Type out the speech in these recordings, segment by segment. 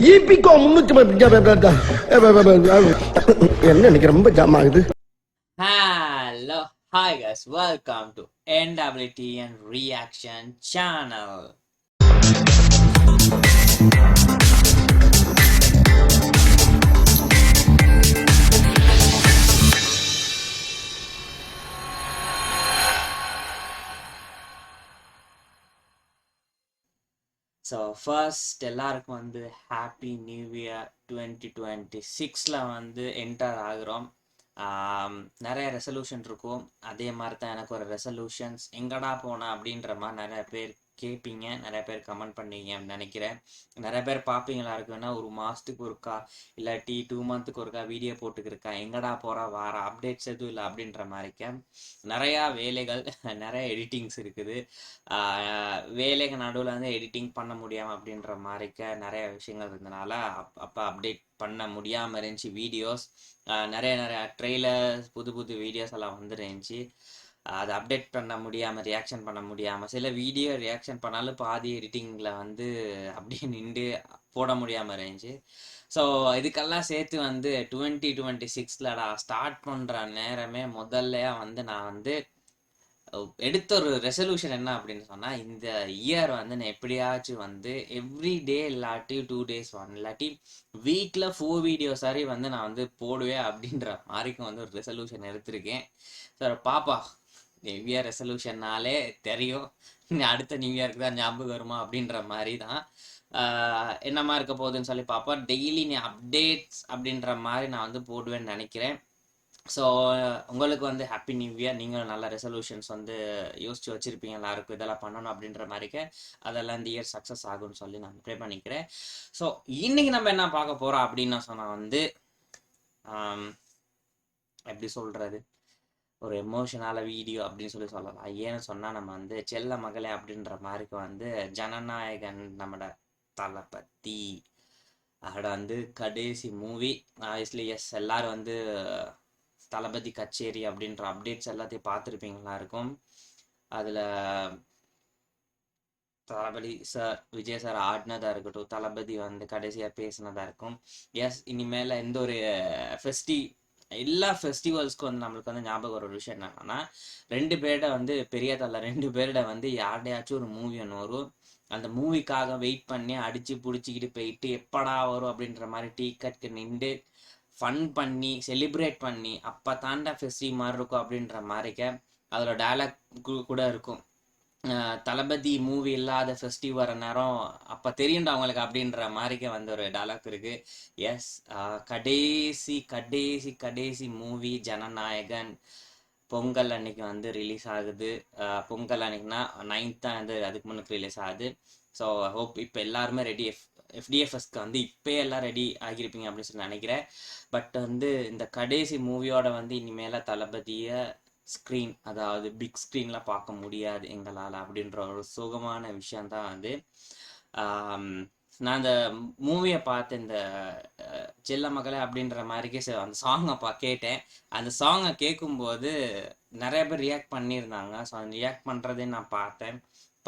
ஈபிகோ 300 என்ன இன்னைக்கு ரொம்ப ஜாம் ஆகுது. Hello, hi guys, welcome to NWT and Reaction channel. So first எல்லாருக்கும் வந்து ஹாப்பி நியூ இயர் 2026ல் வந்து என்டர் ஆகுறோம். நிறைய ரெசல்யூஷன் இருக்கும். அதே மாதிரி தான் எனக்கு ஒரு ரெசல்யூஷன்ஸ் எங்கடா போனா அப்படின்ற மாதிரி நிறைய பேர் கேட்பீங்க, நிறைய பேர் கமெண்ட் பண்ணுவீங்கன்னு நினைக்கிறேன். நிறைய பேர் பார்ப்பீங்களா இருக்குன்னா ஒரு மாதத்துக்கு ஒருக்கா இல்லாட்டி 2 மந்த்துக்கு ஒருக்கா வீடியோ போட்டுக்கிருக்கா, எங்கடா போகிறா வார அப்டேட்ஸ் எதுவும் இல்லை அப்படின்ற மாதிரிக்க நிறையா வேலைகள் நிறைய எடிட்டிங்ஸ் இருக்குது. வேலைக்கு நடுவில் வந்து எடிட்டிங் பண்ண முடியாமல் அப்படின்ற மாதிரிக்க நிறைய விஷயங்கள் இருந்தனால அப்போ அப்டேட் பண்ண முடியாமல் இருந்துச்சு. வீடியோஸ் நிறைய ட்ரெய்லர்ஸ் புது வீடியோஸ் எல்லாம் வந்துருந்துச்சு. அதை அப்டேட் பண்ண முடியாமல், ரியாக்ஷன் பண்ண முடியாமல், சில வீடியோ ரியாக்ஷன் பண்ணாலும் பாதி எடிட்டிங்கில் வந்து அப்படியே நின்று போட முடியாமல் இருந்துச்சு. ஸோ இதுக்கெல்லாம் சேர்த்து வந்து 2026லடா ஸ்டார்ட் பண்ணுற நேரமே முதல்ல வந்து நான் வந்து எடுத்த ஒரு ரெசல்யூஷன் என்ன அப்படின்னு சொன்னால், இந்த இயர் வந்து நான் எப்படியாச்சும் வந்து எவ்ரி டே இல்லாட்டி 2 days இல்லாட்டி வீக்கில் 4 வீடியோஸ் வரை வந்து நான் வந்து போடுவேன் அப்படின்ற மாதிரிக்கும் வந்து ஒரு ரெசல்யூஷன் எடுத்திருக்கேன். சார் பாப்பா நியூ இயர் ரெசல்யூஷன்னாலே தெரியும், அடுத்த நியூ இயருக்கு தான் ஞாபகம் வருமா அப்படின்ற மாதிரி தான் என்னமா இருக்க போகுதுன்னு சொல்லி பார்ப்போம். டெய்லி நீ அப்டேட்ஸ் அப்படின்ற மாதிரி நான் வந்து போடுவேன்னு நினைக்கிறேன். ஸோ உங்களுக்கு வந்து ஹாப்பி நியூ இயர். நீங்களும் நல்ல ரெசல்யூஷன்ஸ் வந்து யோசிச்சு வச்சுருப்பீங்க, எல்லாருக்கும் இதெல்லாம் பண்ணணும் அப்படின்ற மாதிரிக்க அதெல்லாம் இந்த இயர் சக்ஸஸ் ஆகும்னு சொல்லி நான் ப்ரே பண்ணிக்கிறேன். ஸோ இன்னைக்கு நம்ம என்ன பார்க்க போகிறோம் அப்படின்னு சொன்னால் வந்து எப்படி சொல்கிறது, ஒரு எமோஷனால வீடியோ அப்படின்னு சொல்லலாம். ஏன்னு சொன்னால் நம்ம வந்து செல்ல மகளே அப்படின்ற மாதிரிக்கு வந்து ஜனநாயகன் நம்மளோட தளபதி அதோட வந்து கடைசி மூவி. ஆப்வியஸ்லி எஸ், எல்லாரும் வந்து தளபதி கச்சேரி அப்படின்ற அப்டேட்ஸ் எல்லாத்தையும் பார்த்துருப்பீங்களா இருக்கும். அதில் தளபதி சார், விஜய் சார் ஆடினதாக இருக்கட்டும், தளபதி வந்து கடைசியாக பேசினதாக இருக்கும். எஸ், இனிமேல் எந்த ஒரு எல்லா ஃபெஸ்டிவல்ஸ்க்கும் வந்து நம்மளுக்கு வந்து ஞாபகம் ஒரு விஷயம் என்னன்னா, 2 பேர்ட வந்து பெரிய தலை 2 பேர்ட வந்து யார்டையாச்சும் ஒரு மூவி ஒன்று வரும். அந்த மூவிக்காக வெயிட் பண்ணி அடித்து பிடிச்சிக்கிட்டு போயிட்டு எப்படா வரும் அப்படின்ற மாதிரி டிக்கெட்டுக்கு நின்று ஃபன் பண்ணி செலிப்ரேட் பண்ணி அப்போ தாண்டா ஃபெஸ்டிவ் மாதிரி இருக்கும் அப்படின்ற மாதிரிக்க அதில் டைலாக் கூட இருக்கும். தளபதி மூவி இல்லாத ஃபெஸ்டிவ் வர நேரம் அப்போ தெரியும்டா அவங்களுக்கு அப்படின்ற மாதிரிக்க வந்து ஒரு டைலாக் இருக்கு. எஸ், கடைசி கடைசி கடைசி மூவி ஜனநாயகன் பொங்கல் அன்னைக்கு வந்து ரிலீஸ் ஆகுது. பொங்கல் அன்னைக்குன்னா 9th தான் வந்து அதுக்கு முன்னுக்கு ரிலீஸ் ஆகுது. ஸோ ஹோப் இப்போ எல்லாருமே ரெடி, எஃப்டிஎஃப்எஸ்க்கு வந்து இப்போ எல்லாம் ரெடி ஆகியிருப்பீங்க அப்படின்னு சொல்லி நினைக்கிறேன். பட் வந்து இந்த கடைசி மூவியோட வந்து இனிமேல தளபதியை ஸ்க்ரீன், அதாவது பிக் ஸ்க்ரீனில் பார்க்க முடியாது எங்களால் அப்படின்ற ஒரு சுகமான விஷயந்தான் வந்து. நான் அந்த மூவியை பார்த்து இந்த செல்ல மகளே அப்படின்ற மாதிரிக்கே அந்த சாங்கை கேட்டேன். அந்த சாங்கை கேட்கும்போது நிறைய பேர் ரியாக்ட் பண்ணியிருந்தாங்க. ஸோ அந்த ரியாக்ட் பண்ணுறதே நான் பார்த்தேன்.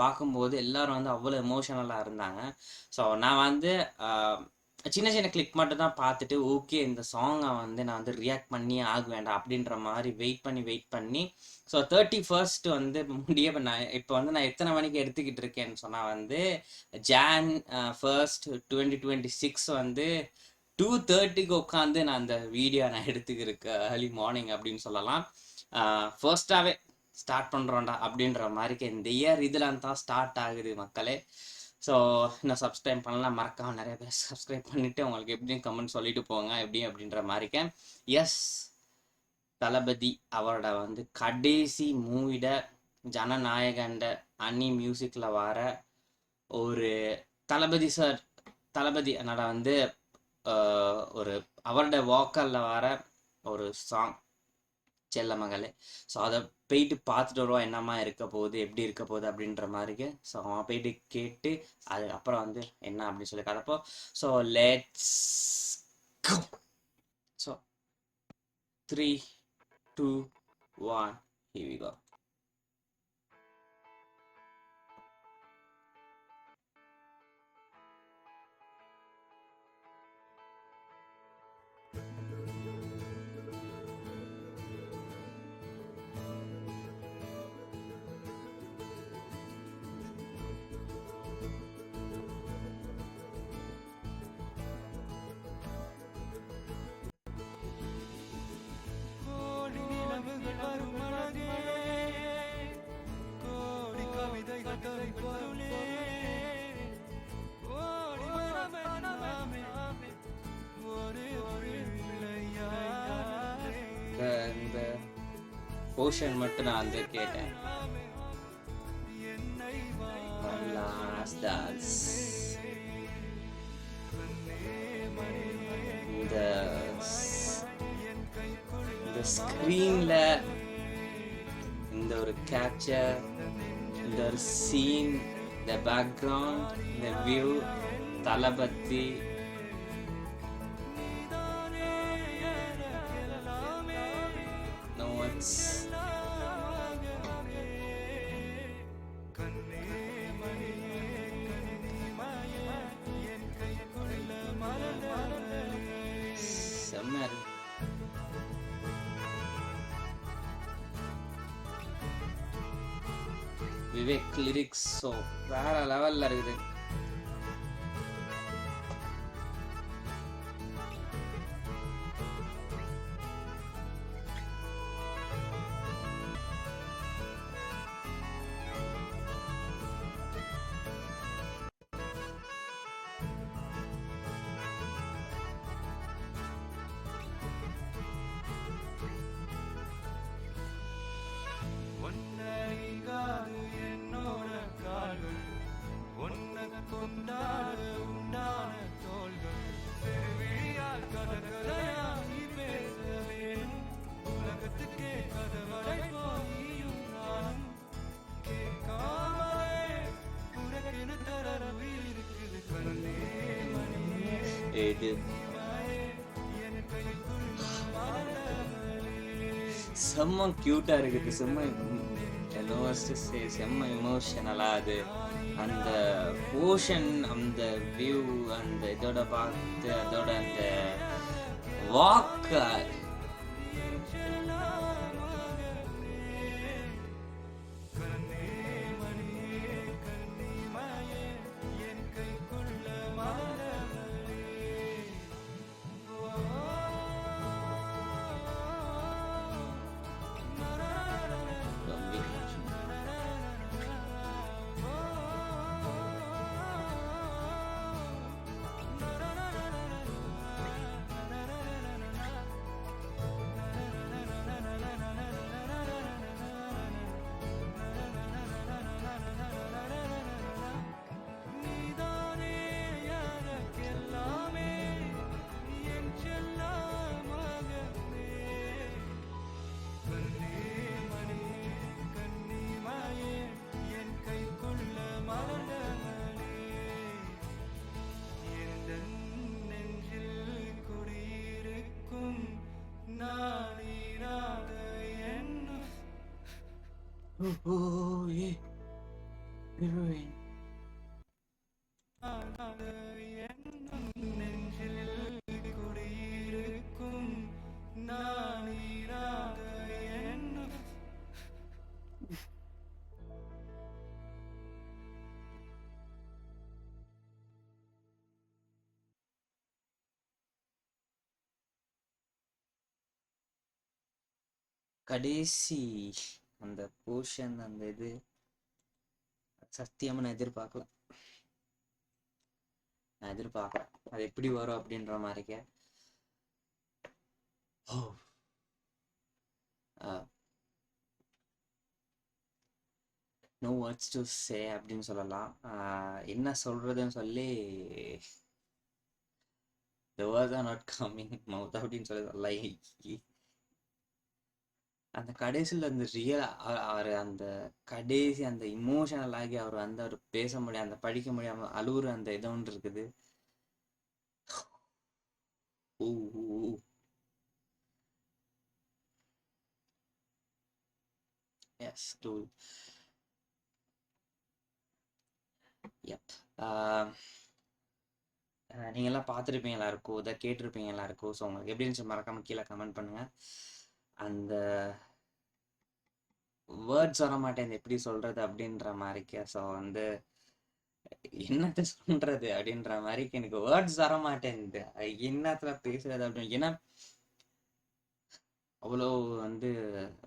பார்க்கும்போது எல்லாரும் வந்து அவ்வளோ எமோஷனலாக இருந்தாங்க. ஸோ நான் வந்து சின்ன கிளிக் மட்டும் தான் பார்த்துட்டு, ஓகே இந்த சாங்கை வந்து நான் வந்து ரியாக்ட் பண்ணியே ஆக வேண்டாம் அப்படின்ற மாதிரி வெயிட் பண்ணி ஸோ 31st வந்து முடிய இப்போ வந்து நான் எத்தனை மணிக்கு எடுத்துக்கிட்டு இருக்கேன்னு சொன்னால் வந்து Jan 1st 2026 வந்து 2:30க்கு உட்காந்து நான் அந்த வீடியோ நான் எடுத்துக்கிருக்கேன். ஏர்லி மார்னிங் அப்படின்னு சொல்லலாம். ஃபர்ஸ்டாகவே ஸ்டார்ட் பண்ணுறோண்டா அப்படின்ற மாதிரிக்கு இந்த இயர் இதில் தான் ஸ்டார்ட் ஆகுது மக்களே. ஸோ இன்னும் சப்ஸ்கிரைப் பண்ணலாம், மறக்காம நிறைய பேர் சப்ஸ்கிரைப் பண்ணிவிட்டு உங்களுக்கு எப்படியும் கமெண்ட் சொல்லிட்டு போங்க எப்படி அப்படின்ற மாதிரிக்க. எஸ், தளபதி அவரோட வந்து கடைசி மூவிட ஜனநாயகண்ட அன்னி மியூசிக்கில் வர ஒரு தளபதி சார், தளபதி அதனால் வந்து ஒரு அவரோட வோக்கலில் வர ஒரு சாங் செல்ல மகளே. ஸோ அதை போயிட்டு பார்த்துட்டு வருவோம், என்னம்மா இருக்க போகுது, எப்படி இருக்க போகுது அப்படின்ற மாதிரிக்கு. ஸோ அவன் போயிட்டு கேட்டு அதுக்கப்புறம் வந்து என்ன அப்படின்னு சொல்லி கதப்போ. So let's go. So 3, 2, 1 here we go. Portion மட்டும் நான் வந்து கேட்டேன். One last dance. இந்த இந்த ஸ்க்ரீன்ல இந்த ஒரு கேப்சர், இந்த ஒரு சீன், இந்த பேக்ரவுண்ட், இந்த வியூ, தளபதி நோ ஒன்ஸ். செம்ம இருக்கு. விவேக் லிரிக்ஸ் ஸோ வேற லெவல்ல இருக்குது. இது செம்ம கியூட்டா இருக்குது. செம்ம இமோஷனலா அது. அந்த ஓஷன், அந்த வியூ, அந்த இதோட பார்த்து அதோட அந்த வாக் ஹீரோயின் கடைசி அந்த போர்ஷன், அந்த இது சத்தியமா நான் எதிர்பார்க்கல. அது எப்படி வரும் அப்படின்ற மாதிரிக்க. நோ வேர்ட்ஸ் டு சே அப்படின்னு சொல்லலாம். என்ன சொல்றதுன்னு சொல்லி the words are not coming mouth அப்படின்னு சொல்லி சொல்லலாம். அந்த கடைசியில் அந்த ரியல் அவர் அந்த கடைசி அந்த இமோஷனல் ஆகி அவர் வந்து அவர் பேச முடியாது, அந்த படிக்க முடியாம அழுவுற அந்த இது ஒன்று இருக்குது. S tool. எப் நீங்கள்லாம் பார்த்துருப்பீங்களா இருக்கும், இதை கேட்டிருப்பீங்களா இருக்கும். ஸோ உங்களுக்கு எப்படி இருந்துச்சு மறக்காம கீழே கமெண்ட் பண்ணுங்க. அந்த வேர்ட்ஸ் வர மாட்டேன் எப்படி சொல்றது அப்படின்ற மாதிரிக்க. ஸோ வந்து என்னத்த சொல்றது அப்படின்ற மாதிரி எனக்கு வேர்ட்ஸ் வர மாட்டேங்குது, என்னத்துல பேசுறது அப்படின்னு. ஏன்னா அவ்வளோ வந்து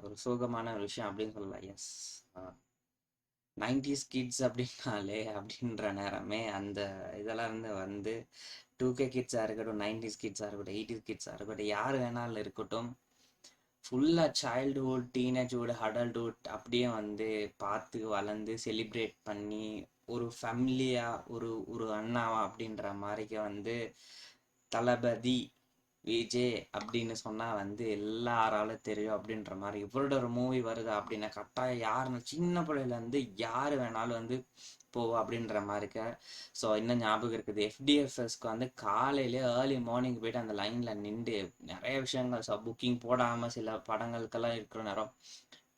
ஒரு சோகமான ஒரு விஷயம் அப்படின்னு சொல்லலாம். எஸ், 90s கிட்ஸ் அப்படின்னாலே அப்படின்ற நேரமே அந்த இதெல்லாம் இருந்து வந்து 2K கிட்ஸாக இருக்கட்டும், 90s கிட்ஸாக இருக்கட்டும், 80s கிட்ஸாக இருக்கட்டும், யார் வேணாலும் இருக்கட்டும், ஃபுல்லாக சைல்டுஹுட், டீனேஜ்ஹுட், அடல்ட்ஹுட் அப்படியே வந்து பார்த்து வளர்ந்து செலிப்ரேட் பண்ணி ஒரு ஃபேமிலியாக ஒரு அண்ணாவா அப்படின்ற மாதிரிக்கு வந்து தளபதி விஜய் அப்படின்னு சொன்னா வந்து எல்லாராலும் தெரியும் அப்படின்ற மாதிரி இவரோட ஒரு மூவி வருது அப்படின்னா கட்டாயம் யாருன்னு சின்ன பிள்ளையில இருந்து யாரு வேணாலும் வந்து போவோம் அப்படின்ற மாதிரி இருக்க. ஸோ இன்னும் ஞாபகம் இருக்குது எஃப்டிஎஃப்எஸ்க்கு வந்து காலையிலே ஏர்லி மார்னிங் போயிட்டு அந்த லைன்ல நின்று நிறைய விஷயங்கள் புக்கிங் போடாம சில படங்களுக்கெல்லாம் இருக்கிற நேரம்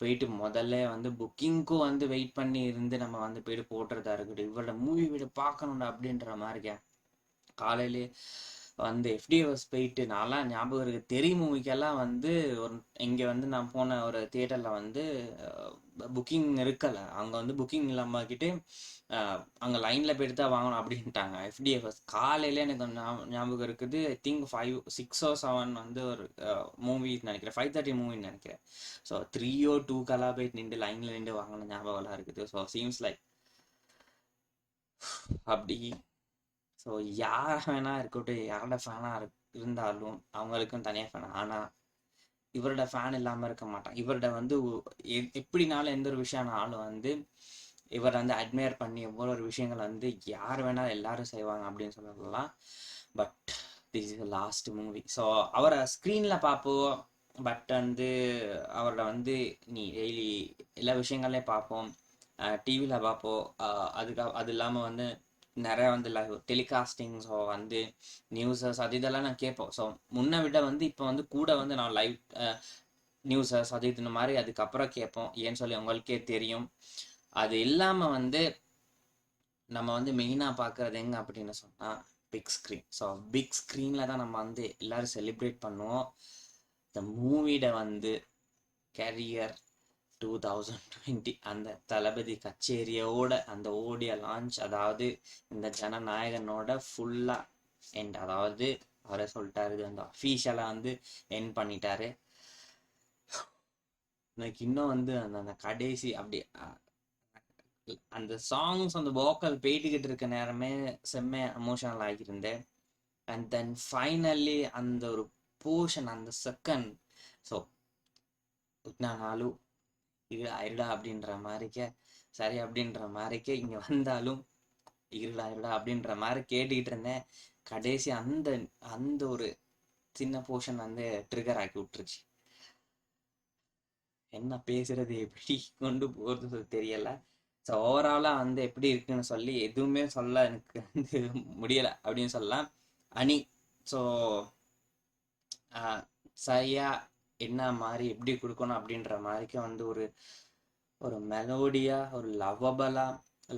போயிட்டு முதல்ல வந்து புக்கிங்க்கும் வந்து வெயிட் பண்ணி இருந்து நம்ம வந்து போயிட்டு போட்டுறதா இருக்கட்டும் இவரோட மூவி வீடு பார்க்கணும்டா அப்படின்ற மாதிரி காலையிலே வந்து எஃப்டிஎஸ் போயிட்டு நான்லாம் ஞாபகம் இருக்கு தெரி மூவிக்கெல்லாம் வந்து ஒரு இங்கே வந்து நான் போன ஒரு தியேட்டரில் வந்து புக்கிங் இருக்கலை அங்கே வந்து புக்கிங் இல்லாமக்கிட்டு அங்கே லைனில் போயிட்டு தான் வாங்கணும் அப்படின்ட்டாங்க எஃப்டிஎஃப்எஸ் காலையில எனக்கு ஞாபகம் இருக்குது ஐ திங்க் 5, 6 or 7 வந்து ஒரு மூவி நினைக்கிறேன் 5:30 மூவின்னு நினைக்கிறேன். ஸோ 3 or 2 போயிட்டு நின்று லைனில் நின்று வாங்கின ஞாபகம்லாம் இருக்குது. ஸோ சீம்ஸ் லைக் அப்படி ஸோ யார் வேணா இருக்கட்டும் யாரோட ஃபேனாக இருந்தாலும் அவங்களுக்கும் தனியாக ஃபேன் ஆனால் இவரோட ஃபேன் இல்லாமல் இருக்க மாட்டான். இவரோட வந்து எப்படினாலும் எந்த ஒரு விஷயம்னாலும் வந்து இவர் வந்து அட்மையர் பண்ணி எவ்வளோ ஒரு விஷயங்கள் வந்து யார் வேணாலும் எல்லாரும் செய்வாங்க அப்படின்னு சொல்லலாம். But this is last movie. So அவரை ஸ்க்ரீனில் பார்ப்போம் பட் வந்து அவரோட வந்து நீ டெய்லி எல்லா விஷயங்களையும் பார்ப்போம் டிவியில் பார்ப்போம். அது இல்லாமல் வந்து நிறைய வந்து லைவ் டெலிகாஸ்டிங் ஸோ வந்து நியூஸஸ் அது இதெல்லாம் நான் கேட்போம். ஸோ முன்ன விட வந்து இப்போ வந்து கூட வந்து நான் லைவ் நியூஸஸ் அது இது மாதிரி அதுக்கப்புறம் கேட்போம். ஏன்னு சொல்லி உங்களுக்கே தெரியும். அது இல்லாமல் வந்து நம்ம வந்து மெயினாக பார்க்குறது எங்கே அப்படின்னு சொன்னால் பிக் ஸ்க்ரீன். ஸோ பிக் ஸ்க்ரீனில் தான் நம்ம வந்து எல்லோரும் செலிப்ரேட் பண்ணுவோம் இந்த மூவியோட வந்து கேரியர் 2020 அந்த தளபதி கச்சேரியோட அந்த ஓடிய லான்ச் அதாவது இந்த ஜனநாயகனோட ஃபுல்லா எண்ட் அதாவது அவரே சொல்லிட்டாரு இது வந்து அஃபீஷியலாக வந்து எண்ட் பண்ணிட்டாரு. எனக்கு இன்னும் வந்து அந்த கடைசி அப்படி அந்த சாங்ஸ் அந்த வோக்கல் போயிட்டுக்கிட்டு இருக்க நேரமே செம்ம எமோஷனல் ஆகியிருந்தேன். அண்ட் தென் ஃபைனலி அந்த ஒரு போர்ஷன் அந்த செகண்ட் ஸோ நாலு இருடா அப்படின்ற மாதிரிக்க சரி அப்படின்ற மாதிரிக்க இங்கே வந்தாலும் இருடா அப்படின்ற மாதிரி கேட்டுக்கிட்டு இருந்தேன். கடைசி அந்த அந்த ஒரு சின்ன போர்ஷன் வந்து ட்ரிகர் ஆக்கி விட்டுருச்சு. என்ன பேசுறது எப்படி கொண்டு போகிறது தெரியல. ஸோ ஓவராலாக வந்து எப்படி இருக்குன்னு சொல்லி எதுவுமே சொல்ல எனக்கு வந்து முடியலை அப்படின்னு சொல்லலாம். அணி ஸோ சரியா என்ன மாதிரி எப்படி கொடுக்கணும் அப்படின்ற மாதிரிக்கு வந்து ஒரு மெலோடியா ஒரு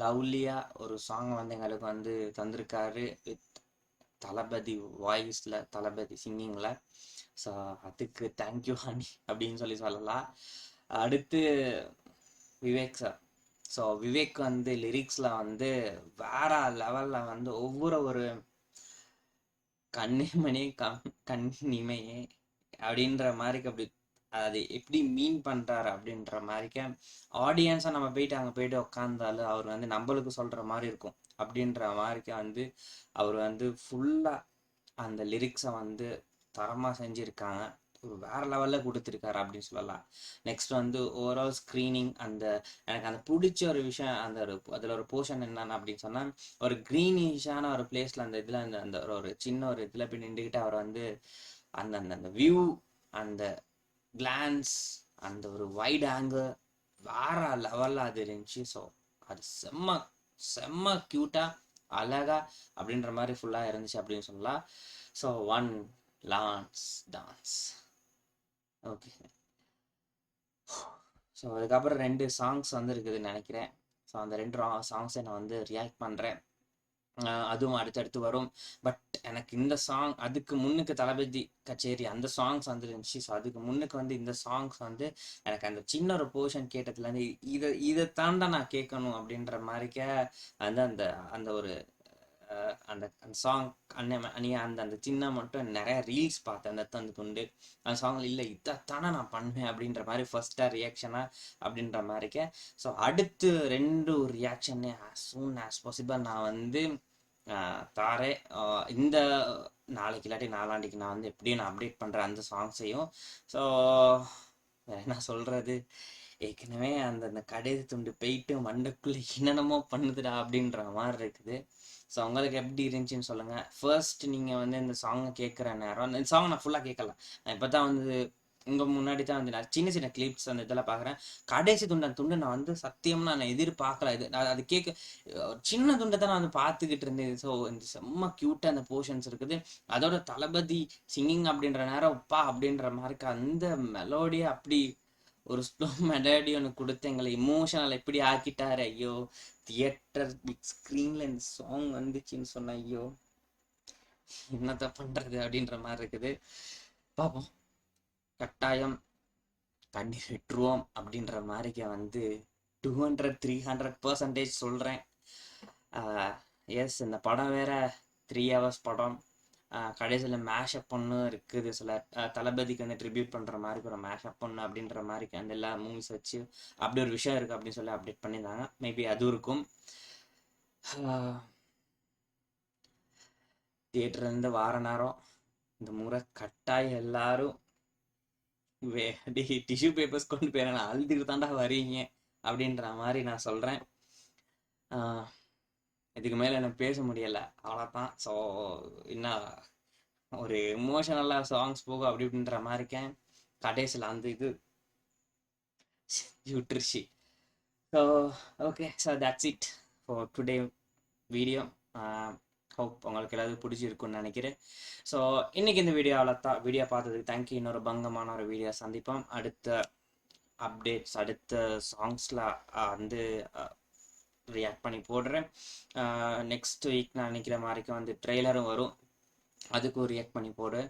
லவ்லியா ஒரு சாங் வந்து எங்களுக்கு வந்து தந்திருக்காரு வித் தளபதி வாய்ஸ்ல தளபதி சிங்கிங்ல. ஸோ அதுக்கு தேங்க்யூ ஹனி அப்படின்னு சொல்லலாம். அடுத்து விவேக் சார். ஸோ விவேக் வந்து லிரிக்ஸ்ல வந்து வேற லெவல்ல வந்து ஒரு கண்ணிமணி கண்ணிமையே அப்படின்ற மாதிரிக்கு அப்படி அது எப்படி மீன் பண்றாரு அப்படின்ற மாதிரிக்க ஆடியன்ஸை நம்ம போயிட்டு அங்கே போயிட்டு உட்காந்தாலும் அவர் வந்து நம்மளுக்கு சொல்ற மாதிரி இருக்கும் அப்படின்ற மாதிரிக்க வந்து அவர் வந்து ஃபுல்லா அந்த லிரிக்ஸை வந்து தரமா செஞ்சிருக்காங்க. ஒரு வேற லெவல்ல கொடுத்துருக்காரு அப்படின்னு சொல்லலாம். நெக்ஸ்ட் வந்து ஓவரால் ஸ்க்ரீனிங் அந்த எனக்கு அந்த பிடிச்ச ஒரு விஷயம் அந்த அதில் ஒரு போர்ஷன் என்னன்னு அப்படின்னு சொன்னா ஒரு க்ரீனிஷான ஒரு பிளேஸ்ல அந்த இதில் அந்த ஒரு சின்ன ஒரு இதில் போய் நின்றுக்கிட்டு அவர் வந்து அந்த அந்த அந்த வியூ அந்த கிளான்ஸ் அந்த ஒரு வைட் ஆங்கிள் வேற லெவலில் அது இருந்துச்சு. ஸோ அது செம்ம க்யூட்டா அழகா அப்படின்ற மாதிரி ஃபுல்லாக இருந்துச்சு அப்படின்னு சொல்லலாம். So one dance okay. So அதுக்கப்புறம் 2 சாங்ஸ் வந்து இருக்குதுன்னு நினைக்கிறேன். ஸோ அந்த 2 சாங்ஸை நான் வந்து ரியாக்ட் பண்ணுறேன். அதுவும் அடுத்தடுத்து வரும். பட் எனக்கு இந்த சாங் அதுக்கு முன்னுக்கு தளபதி கச்சேரி அந்த சாங்ஸ் வந்து இருந்துச்சு. ஸோ அதுக்கு முன்னுக்கு வந்து இந்த சாங்ஸ் வந்து எனக்கு அந்த சின்ன ஒரு போர்ஷன் கேட்டதுலேருந்து இதை தாண்டா நான் கேட்கணும் அப்படின்ற மாதிரிக்க வந்து அந்த அந்த ஒரு அந்த சாங் அணியா அந்த அந்த சின்ன மட்டும் நிறைய ரீல்ஸ் பார்த்தேன். அந்த துண்டு அந்த சாங் இல்லை இதைத்தானே நான் பண்ணுவேன் அப்படின்ற மாதிரி ஃபர்ஸ்டா ரியாக்ஷனா அப்படின்ற மாதிரிக்க. ஸோ அடுத்து 2 ரியாக்ஷனே as soon as possible நான் வந்து தாரே இந்த நாளைக்கு இல்லாட்டி நாளாண்டிக்கு நான் வந்து எப்படியும் நான் அப்டேட் பண்ணுறேன் அந்த சாங்ஸையும். ஸோ என்ன சொல்கிறது, ஏற்கனவே அந்த கடைசி துண்டு போயிட்டு மண்டைக்குள்ளே என்னென்னமோ பண்ணுதுடா அப்படின்ற மாதிரி இருக்குது. ஸோ உங்களுக்கு எப்படி இருந்துச்சுன்னு சொல்லுங்கள். ஃபர்ஸ்ட் நீங்கள் வந்து இந்த சாங்கை கேட்குற நேரம், இந்த சாங் நான் ஃபுல்லாக கேட்கல, நான் இப்போ தான் வந்து உங்கள் முன்னாடி தான் வந்து நான் சின்ன சின்ன கிளிப்ஸ் அந்த இதெல்லாம் பார்க்குறேன். கடைசி துண்டு நான் வந்து சத்தியமாக நான் எதிர்பார்க்கல. இது நான் அது கேட்க சின்ன துண்டை தான் நான் வந்து பார்த்துக்கிட்டு இருந்தேன். ஸோ இந்த செம்ம க்யூட்டாக அந்த போர்ஷன்ஸ் இருக்குது. அதோட தளபதி சிங்கிங் அப்படின்ற நேரம் அப்பா அப்படின்ற மாதிரி அந்த மெலோடியை அப்படி ஒரு ஸ்லோ மெலோடி ஒன்று கொடுத்து எங்களை இமோஷனல் எப்படி ஆக்கிட்டாரு. ஐயோ, தியேட்டர் பிக் ஸ்க்ரீனில் இந்த சாங் வந்துச்சுன்னு சொன்ன ஐயோ என்னத்த பண்ணுறது அப்படின்ற மாதிரி இருக்குது. பார்ப்போம், கட்டாயம் கண்ணீர் விட்டுருவோம் அப்படின்ற மாதிரிக்க வந்து 200-300% சொல்கிறேன். எஸ், இந்த படம் வேற 3 hours படம். கடைசியில் மேஷப் ஒன்று இருக்குது, சில தளபதிக்கு வந்து ட்ரிபியூட் பண்ணுற மாதிரி ஒரு மேஷப் ஒன்று அப்படின்ற மாதிரி அந்த எல்லா மூவிஸ் வச்சு அப்படி ஒரு விஷயம் இருக்குது அப்படின்னு சொல்லி அப்டேட் பண்ணியிருந்தாங்க. மேபி அதுவும் இருக்கும். தியேட்டர்லேருந்து வார நேரம் இந்த முறை கட்டாயம் எல்லாரும் டிஷ்யூ பேப்பர்ஸ் கொண்டு போய் நான் அழுதுட்டு தாண்டா வரீங்க அப்படின்ற மாதிரி நான் சொல்கிறேன். இதுக்கு மேலே எனக்கு பேச முடியலை, அவ்வளோதான். ஸோ என்ன ஒரு எமோஷனலாக சாங்ஸ் போகும் அப்படி இப்படின்ற மாதிரி இருக்கேன். கடைசியில் அந்த இது விட்டுருச்சு. So okay, so that's it for today video. Hope உங்களுக்கு எல்லாரும் பிடிச்சிருக்குன்னு நினைக்கிறேன். ஸோ இன்றைக்கி இந்த வீடியோ அவ்வளோதான். வீடியோ பார்த்ததுக்கு தேங்க்யூ. இன்னொரு பங்கமான ஒரு வீடியோ சந்திப்போம். அடுத்த அப்டேட்ஸ், அடுத்த சாங்ஸில் வந்து ரியாக்ட் பண்ணி போடுறேன். நெக்ஸ்ட் வீக் நான் நினைக்கிற மாதிரிக்கும் வந்து ட்ரெய்லரும் வரும், அதுக்கும் ரியாக்ட் பண்ணி போடு.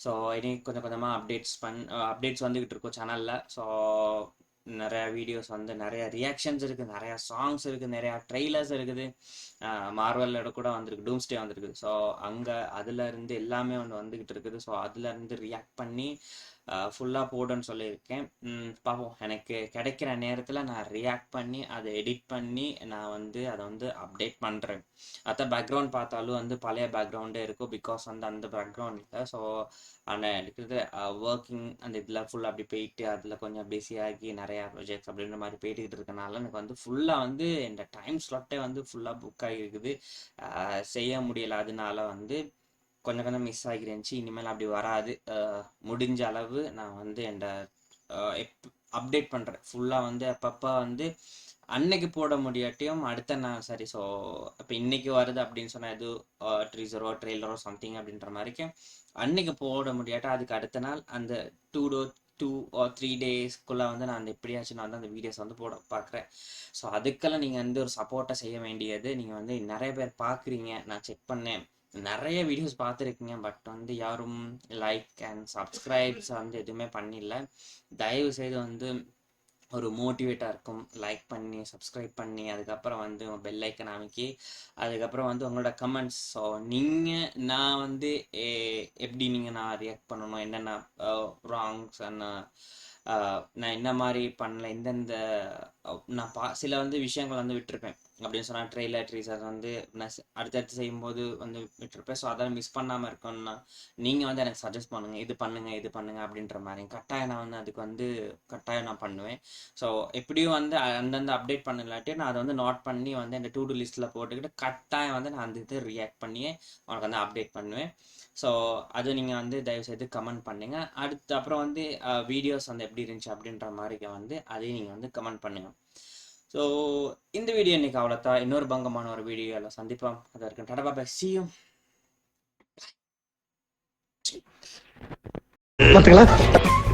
ஸோ இனி கொஞ்சம் கொஞ்சமாக அப்டேட்ஸ் வந்துக்கிட்டு இருக்கோம் சேனலில். ஸோ நிறையா வீடியோஸ் வந்து நிறையா ரியாக்ஷன்ஸ் இருக்குது, நிறையா சாங்ஸ் இருக்குது, நிறையா ட்ரெய்லர்ஸ் இருக்குது. மார்வலோட கூட வந்திருக்கு, டூம்ஸ்டே வந்திருக்கு. ஸோ அங்கே அதுலேருந்து எல்லாமே வந்துக்கிட்டு இருக்குது. ஸோ அதுலேருந்து ரியாக்ட் பண்ணி ஃபுல்லாக போடுன்னு சொல்லியிருக்கேன். பார்ப்போம், எனக்கு கிடைக்கிற நேரத்தில் நான் ரியாக்ட் பண்ணி அதை எடிட் பண்ணி நான் வந்து அதை வந்து அப்டேட் பண்ணுறேன். அதான் பேக்ரவுண்ட் பார்த்தாலும் வந்து பழைய பேக்ரவுண்டே இருக்கும், பிகாஸ் வந்து அந்த பேக்ரவுண்டில். ஸோ அந்த இருக்கிறது ஒர்க்கிங் அந்த இதில் ஃபுல்லாக அப்படி போயிட்டு அதில் கொஞ்சம் பிஸியாகி நிறையா ப்ராஜெக்ட்ஸ் அப்படின்ற மாதிரி போயிட்டுக்கிட்டு இருக்கனால எனக்கு வந்து ஃபுல்லாக வந்து இந்த டைம் ஸ்லாட்டே வந்து ஃபுல்லாக புக் ஆகிருக்குது, செய்ய முடியலை. அதனால வந்து கொஞ்சம் கொஞ்சம் மிஸ் ஆகிருந்துச்சு. இனிமேல் அப்படி வராது. முடிஞ்ச அளவு நான் வந்து என்னோட அப்டேட் பண்ணுறேன் ஃபுல்லாக வந்து அப்பப்போ வந்து அன்னைக்கு போட முடியாட்டியும் அடுத்த நான் சரி. ஸோ இப்போ இன்னைக்கு வருது அப்படின்னு சொன்னால் எது ட்ரீசரோ ட்ரெய்லரோ சம்திங் அப்படின்ற மாதிரிக்கு அன்னைக்கு போட முடியாட்டா அதுக்கு அடுத்த நாள் அந்த 2 or 3 daysக்குள்ளே வந்து நான் எப்படியாச்சும் நான் வந்து அந்த வீடியோஸ் வந்து போட பார்க்குறேன். ஸோ அதுக்கெல்லாம் நீங்கள் வந்து ஒரு சப்போர்ட்டை செய்ய வேண்டியது. நீங்கள் வந்து நிறைய பேர் பார்க்குறீங்க, நான் செக் பண்ணேன், நிறைய வீடியோஸ் பார்த்துருக்கீங்க, பட் வந்து யாரும் லைக் அண்ட் சப்ஸ்கிரைப்ஸ் வந்து எதுவுமே பண்ணிடல. தயவு செய்து வந்து ஒரு மோட்டிவேட்டாக இருக்கும், லைக் பண்ணி சப்ஸ்கிரைப் பண்ணி அதுக்கப்புறம் வந்து பெல் ஐக்கன் அமைக்கி அதுக்கப்புறம் வந்து உங்களோட கமெண்ட்ஸ். ஸோ நீங்கள் நான் வந்து எப்படி நான் ரியாக்ட் பண்ணணும், என்னென்ன ராங்ஸ் அண்ட் நான் என்ன மாதிரி பண்ணல, இந்தந்த நான் சில வந்து விஷயங்கள் வந்து விட்டுருப்பேன். அப்படின்னு சொன்னால் ட்ரெய்லர் ட்ரீசர் வந்து நான் அடுத்தடுத்து செய்யும்போது வந்து விட்டுருப்பேன். ஸோ அதெல்லாம் மிஸ் பண்ணாமல் இருக்கணும்னா நீங்கள் வந்து எனக்கு சஜஸ்ட் பண்ணுங்கள், இது பண்ணுங்கள் அப்படின்ற மாதிரி. கட்டாயம் நான் வந்து அதுக்கு வந்து கட்டாயம் நான் பண்ணுவேன். ஸோ எப்படியும் வந்து அந்தந்த அப்டேட் பண்ணலாட்டி நான் அதை வந்து நோட் பண்ணி வந்து இந்த டூ லிஸ்ட்டில் போட்டுக்கிட்டு கட்டாயம் வந்து நான் அந்த இது ரியாக்ட் பண்ணியே உனக்கு வந்து அப்டேட் பண்ணுவேன். ஸோ அது நீங்கள் வந்து தயவுசெய்து கமெண்ட் பண்ணுங்கள். அப்புறம் வந்து வீடியோஸ் வந்து எப்படி இருந்துச்சு அப்படின்ற மாதிரி வந்து அதையும் நீங்கள் வந்து கமெண்ட் பண்ணுங்கள். ஸோ இந்த வீடியோ இன்னைக்கு அவ்வளோதான். இன்னொரு பங்கமான ஒரு வீடியோவில் சந்திப்போம். அதற்கு டாடா பை, see you. பார்த்துக்கலாம்.